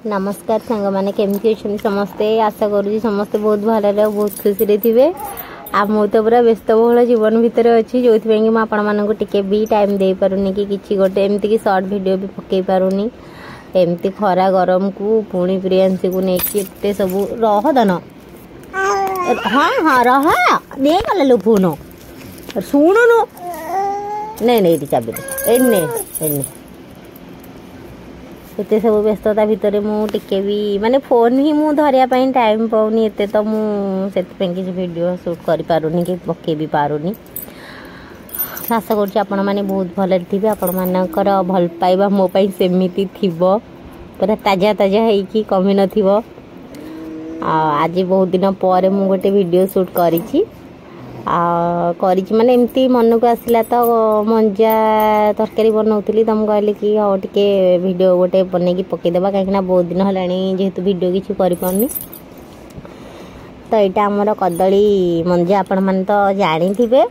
नमस्कार सांग मैंने केमती अच्छे समस्ते आशा करुँच समस्ते बहुत भल बहुत खुशी रे थे आ मु तो पूरा व्यस्तबहुल जीवन भितर अच्छी जो आपके भी टाइम दे पारुनी कि किसी गोटे एमती कि शॉर्ट वीडियो भी पकई पारुनी एमती खरा गरम को पुणी प्रियांशी को लेकिन सब रह दन हाँ हाँ रह नहीं गला लो फोन शुणुनु नहीं नहीं चाबी एते सब व्यस्तता भितर मुझे भी माने फोन ही मु धरिया टाइम पाऊनी एते तो मुझे किसी वीडियो शूट कर पारुनी कि पके भी पारुनी आशा करुँच आपण मैंने बहुत भल थे आपण मानकर भल पाइबा मो पाई सेमिति थिबो पूरा ताजा ताजा है कमी न थिबो। आज बहुत दिन पर मु गोटे वीडियो शूट करी माने एमती मन को आसला तो मंजा तरकारी बनाऊली तो मुझे कहली कि हाँ टे वीडियो गोटे बनई पकईदेवा कहीं बहुत दिन है जेहेतु वीडियो किसी करनी तो यहाँ आमर कदली मंजा आपण मैंने तो जानी थे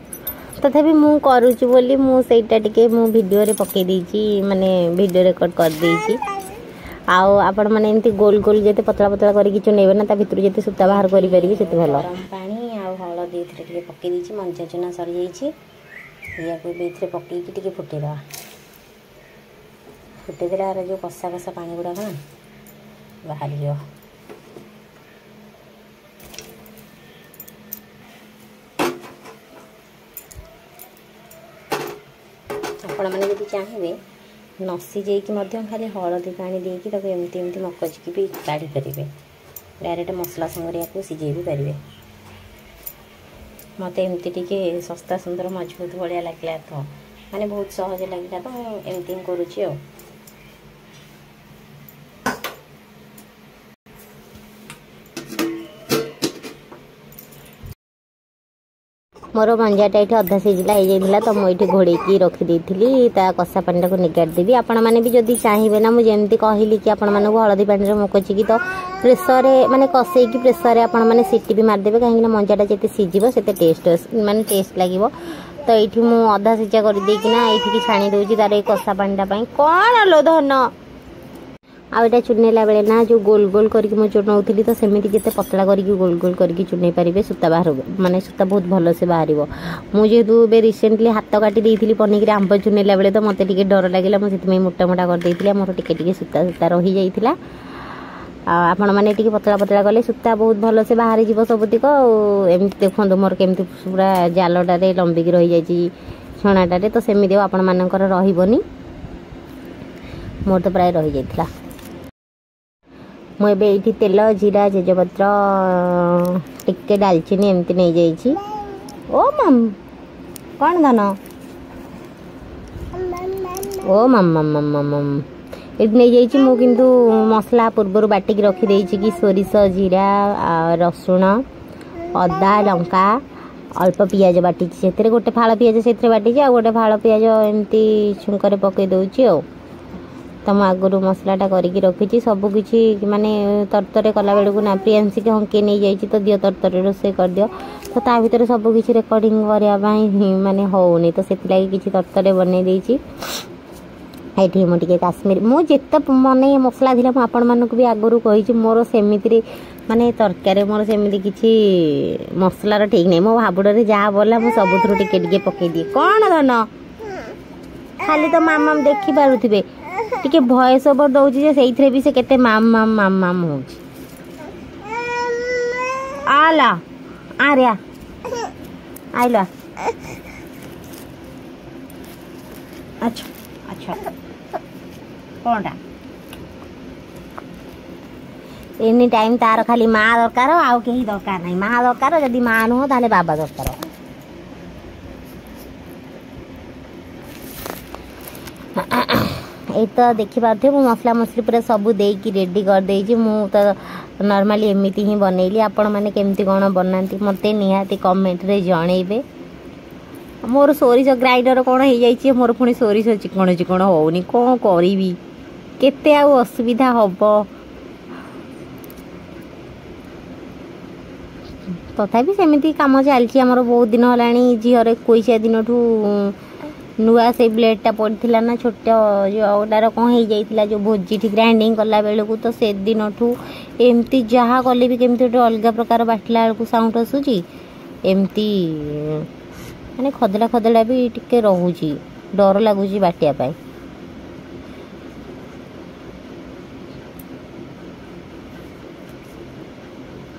तथापि मु करुच्ची बोली मुझा टे मु वीडियो पकई देती माने वीडियो रेकर्ड कर देती आपण मैंने एमती गोल गोल जो पतला पतला करके चुनेबे ना भितर जो सूता बाहर करें से भल गरम पानी हलदी ये पकई देती मंजा चुना सरी या पकईकी फुटेदा फुटेदेला यार जो कषा कषा पानी गुड़ाक ना बाहर जाओ आपण मैंने जब चाहिए नसी जाइए खाली हलदी पानी देकी एमती एमती मकचिकी भी काढ़ी पारे डायरेक्ट मसला संगे या सीझे भी पारे मत एमती टे सस्ता सुंदर मजबूत भाया लगे तो माने बहुत सहज लगे तो एमती करुच्ची मोर मंजाटा ये अधा सीझला हो तो मुझे घोड़े रखी कषा पानी को निगाड़ देवी आपण मैंने भी जदि चाहिए ना मुझे कहली कि आपण मानक हलदी पानी मुकचिकी तो प्रेसर माने कषेकी प्रेसर आपण मैंने सीटी भी मारिदेवे कहीं मंजाटा जिते सीझे से टेस्ट माने टेस्ट लगे तो ये मुझे अधा सीझा करदेकिना ये छाणी दूसरी तार कषा पानीटा कौन लो धन आईटा चुनेला बेले ना जो गोल गोल करके मुझे चुनाऊली तो सेमती जिते पतला करके गोल गोल करके चुनई पारे सूता बाहर माने सूता बहुत भल से बाहर मुझेतु ए रिसेंटली हाथ काटी देती पनीर आंब चुनेला बेले तो मत टे डर लगे मुझे मोटा मोटा करदे मोर टे सूता सूता रही जाइला आपण मैंने टे पतला पतला कले सूता बहुत भल से बाहर जीव सबुतिक एमती देखो मोर केमती पूरा जालटारे लंबिकी रही जाइए छणाटारे तो सेमती आपण मानकर रही मोर तो प्राय रही जाइला मुझे ये तेल जीरा तेजपत्र टिके डालचीनी एमती नहीं जाइए ओ मम कौन धन ओ मम मम मम मम ये नहीं जाइए मु किंतु मसला पूर्वर बाटिक रखी कि सोरिष जीरा रसुण अदा लंका अल्प पियाज बाटी से गोटे फाड़ पियाज से बाटी आ गोटे फाड़ पियाज एमती छुंकरे पकई दूची तो मुझे आगुरी मसलाटा करके रखी सबकि माने तरतर कला बेलू ना प्रियांशी के हंके नहीं जाइए तो दियो तरतर रोसे कर दियो तो ता भर सबकि रेकर्डिंग करने माने होनी तो से किसी तरतर बनई देती ये मुझे काश्मीर मुझे मन मसला थी आपण मानक भी आगुरी कही मोर सेमती माने तरकारी मोर सेमती किसी मसलार ठीक नहीं मो भाबुड़े जहाँ बोला मुझे सबुठ टे पकई दिए कौन धन खाली तो मामा देखी पारे टिके भॉइस ओवर दउची से भी से केते माम माम माम माम हो आला आर्या आइला अच्छा अच्छा कोनटा एनी टाइम तार खाली माँ दरकार आउ कहीं दरकार नहीं माँ दरकार जदि माँ नुह ताले बाबा दरकार ये तो देखी पारे मु मसला मसली पूरा सब देकी रेडी कर देजी मु तो नॉर्मली एमती ही बनैली आपण मैंने केमती कौन बनाती मत निहाती कमेंट रे जनइबे मोर सोरिष ग्राइंडर कौन हो जाइए मोर पुणी सोरिष चिकण चिकण होनी कौन करी केते आ असुविधा हम तथापि सेमती काम चलती आमर बहुत दिन है झीर 21 दिन नुआ से ब्लेडटा पड़ा ना छोट जोटार कौन हो जाता जो भोजी ग्राइंडिंग कला बेलू तो से दिन ठू एमती जहाँ कले भी केमती गोटे अलग प्रकार बाटला बेलू साउंड आसूची एमती माने खदड़ा खदड़ा भी टिके रोची डर लगुच बाटिया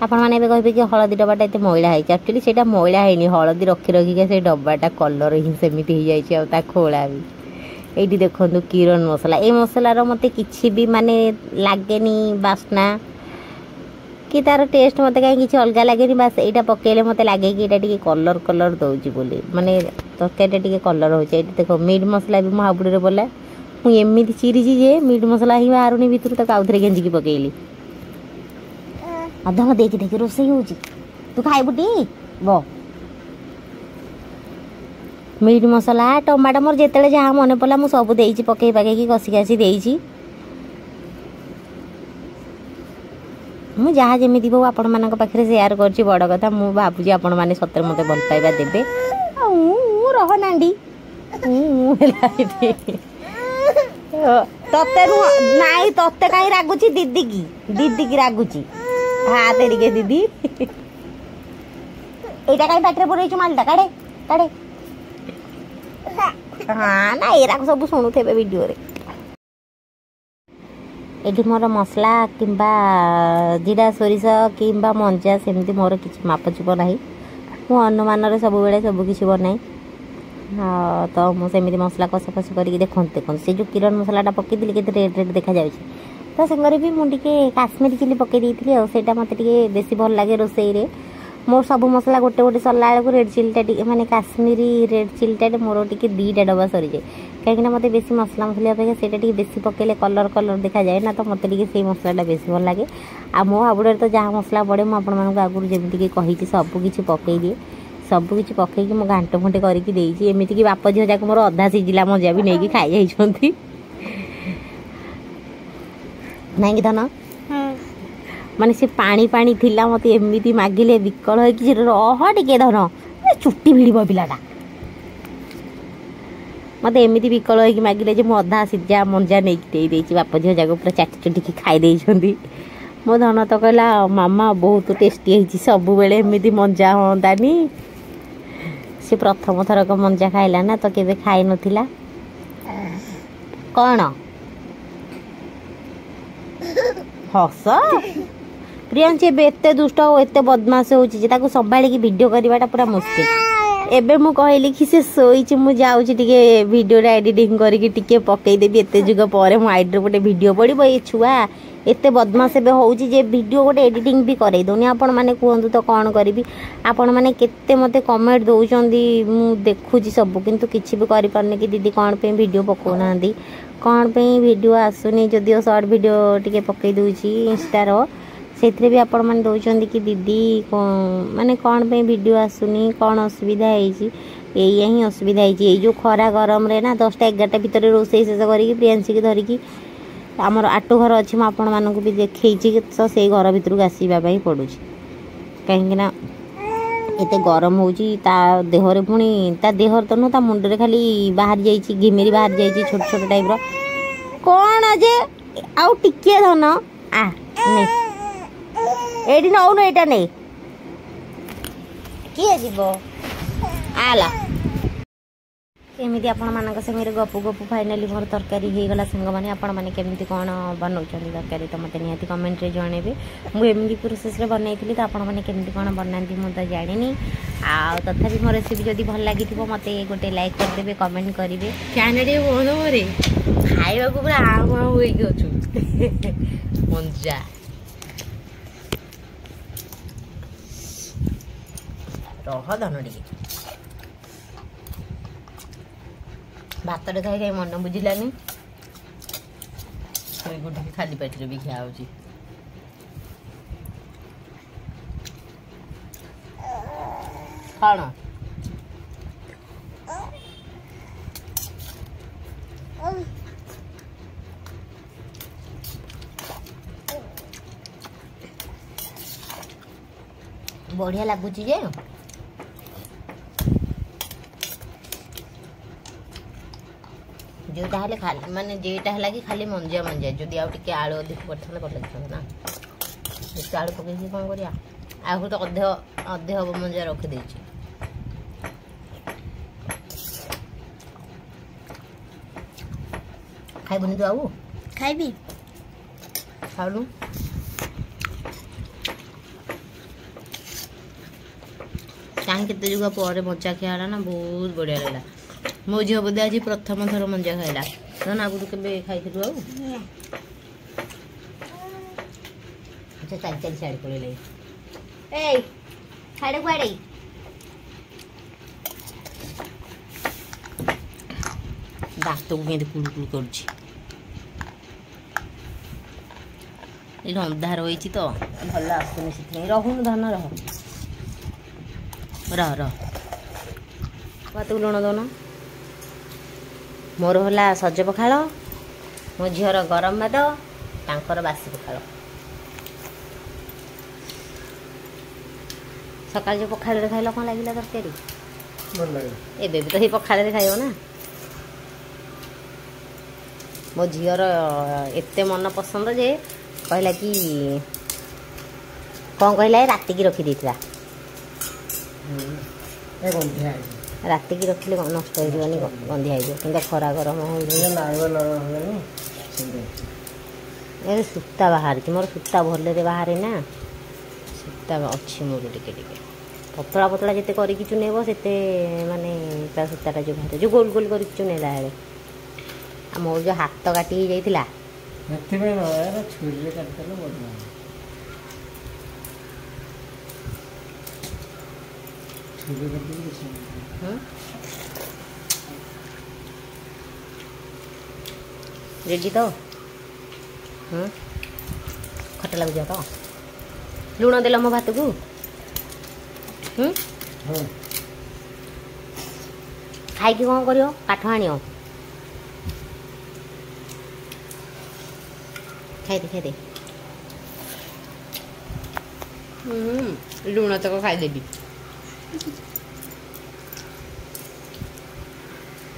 आपण मैंने कहे कि हलदी डब्बाटा एत मैला है एक्चुअली से मैला है हलदी रखी रखिका से डब्बाटा कलर ही सेमती हो जाए खोला भी ये देखो किरण मसला ये मसलार मत कि भी माने लगे बास्ना कि तार टेस्ट मत कहीं कि अलग लगे बास यहाँ पकड़े मत लगे कि ये कलर कलर दौर बोली माने तरकारी टे कलर हो देखो मीट मसला भी हाबुड़े बोला मुझे एमती चिरी जे मीट मसला ही बाहर भितर तक आउे गेंजिकी पकईली अधम देखी देखी रोसई हो तू खाइबुटी बो मीट मसला टमाटो मोर जिते जहाँ मन पड़ा मुझे सब देती पकई पकई कषि कासी देती मुझे जहाँ जमी हो आपण मान पाखे सेयार कर बड़ कथा मुझे भावुँ आपण मैंने सतर मत भल पाइबा देवे रह नांडी तते नाई तते कहीं रागुची दीदी की रागुची हाँ तेरिके दीदी एटा कहीं पाटे पुरई मालटा काड़े काड़े हाँ ना एरा सब शुणुथे वीडियो रे ये मोर मसला किंबा जीरा सोरिष किंबा मंजा सेमती मोर किसी मापचुप ना मु अनुमान सब बेले सब किसी बनाए हाँ तो मुझे मसला कषा कषि करके देखते से जो किरण मसलाटा पकईली के रेड रेड देखा जाए तो से भी मुझे काश्मीरी चिली पकई देती से मत बेसी भल लगे रोसई रे मोर सब मसला गोटे गोटे सरला बेलू रेड चिलीटा माने काश्मीरी रेड चिलीटा मोर टी दीटा डब्बा सरी जाए कहीं मत बेसी मसला मसला अपेक्षा से बेसी पकईले कलर कलर देखा जाए ना तो मत से मसलाटा बेसी भल लगे आ मो हाबुड़े तो जहाँ मसला पड़े मुझे आगुरी जमीक कही सबकि पकई दिए सबकि पकईकि मो घाट फुंटे करके एमती कि बाप झील जाक मोर अधा सिझिला मजा भी नहीं खाई जाइए नहीं धन माने से पानी पानी थिला मत एमती मागिले विकल हो रह टे धन चुट्टी भिड़ पिलाटा मत एमती विकल हो मागिले मु अधा सिझा मंजा नहीं दे बाप झील जाक पूरा चाटी चुटिकी खाई मो धन तो कहला मामा बहुत टेस्टी है सब बेले एमती मंजा हंतानी से प्रथम थरक मंजा खाइला ना तो केबे खाई नथिला कौन हस प्रियांशी एत दुष्ट और एत बदमाश हो संभाली वीडियो करवाटा पूरा मुस्किल एबे मु कहली कि से सोई मु जाऊँ वीडियो एडिटिंग करके पकईदेवी एत जुग पर मो आईडी गोटे वीडियो पड़ो ये छुआ एत बदमाश एबे होउची जे वीडियो गोटे एडिटिंग भी करे दोनी आपण माने कहतु तो कौन करी आपण माने केते मते कमेंट दौरान मु देखुची सब किंतु किछि भी करि पारने कि दीदी कौन पे वीडियो पकाउना कौन पे वीडियो आसुनी जदिओ शॉर्ट वीडियो टिके पकई दूची इंस्टार से भी आपण माने दौरान कि दीदी माने कौन पे वीडियो आसुनी कौन असुविधा है यही ही असुविधा है जो खरा गरम रे ना 10टा 11टा भितर रोसई शेष करी प्रियांशी की धरिकी आमर आटो घर अच्छी मुझे आपण मानक भी देखी तो से घर भर आसवाई पड़ू कहीं एत गरम हो देहरे पुणी ता देहर तो नुह मुंडे खाली बाहर जाइए घिमेरी बाहर जाइए छोट छोट टाइप कौन जे आउ टिके धन आ नहीं नौ यहाँ नहीं किए जीव आला एमती आपण मान संगे गपु गपु फाइनाली मोर तरकारी हो गला सांग मैंने आपण मैंने केमती कौन बनाऊँ तरकारी तो मतलब निहाती कमेंट रे जनइबे मुझे एमती प्रोसेस रे बनई थी तो आपण मैंने केमती कौन बनाती मुझे जानी आ तथापि मो रेसिपी जदि भल लगी मत गोटे लाइक करदे कमेंट करेंगे चैनल मोरे खाइबा को पूरा आँ आँ हो मंजा रह धन टे भात खाई खाई मन बुझिलानी खाली पेट भी खिया होची कौन बढ़िया लगुच जे जोटा हेले खाली माने जेटा हला कि खाली मंजिया मंजिया जदि आउ टिके आलू अधिक पड़थले भल लागथन ना एते आलू पकेछि कोन करिया आहु तो अधे अधे हब मंजिया रखि देछि खाइबुनी तो आउ खाइबी खालु कहीं केते जुगा पर मजा खियाला ना बहुत बढ़िया लागला मो झील बोधे आज प्रथम थर मंजा खाइला ना आगुरी केबे खाइथिलु आउ अच्छा चल चल साइड पड़े ले ए साइड कुआडे दांत को केंदे कुलु कुलु करछि ए अंधार होईछि तो भल आसुनी से रहून धन रह बात लुण दौन मोर होला सज पखाड़ मो झीर गरम भात तांकर बासी पखाड़ सकाल जो पखाड़ खाइल कौन लगे तरकारी एबे भी तो ही पखाड़ खाइब ना मो झीर एते मन पसंद जे कहला कि कौन कहला राति की रखी देथिला राति की रखिले नष्ट होनी गंधिया कि खरा गरम हो सूता बाहर मोर सूता भले बाहर ना सूता अच्छी मोर टिके पतला पतला जिते करके चुनेब से माने ता सूताटा जो बाहर जो गोल गोल करके चुनेला आ मोर जो हाथ काटी जाइतिला रेडी तो खट लगुच तो लुण देल मो भात को खाई कौन कर काठ आण खाई लुण तक खाईदेवी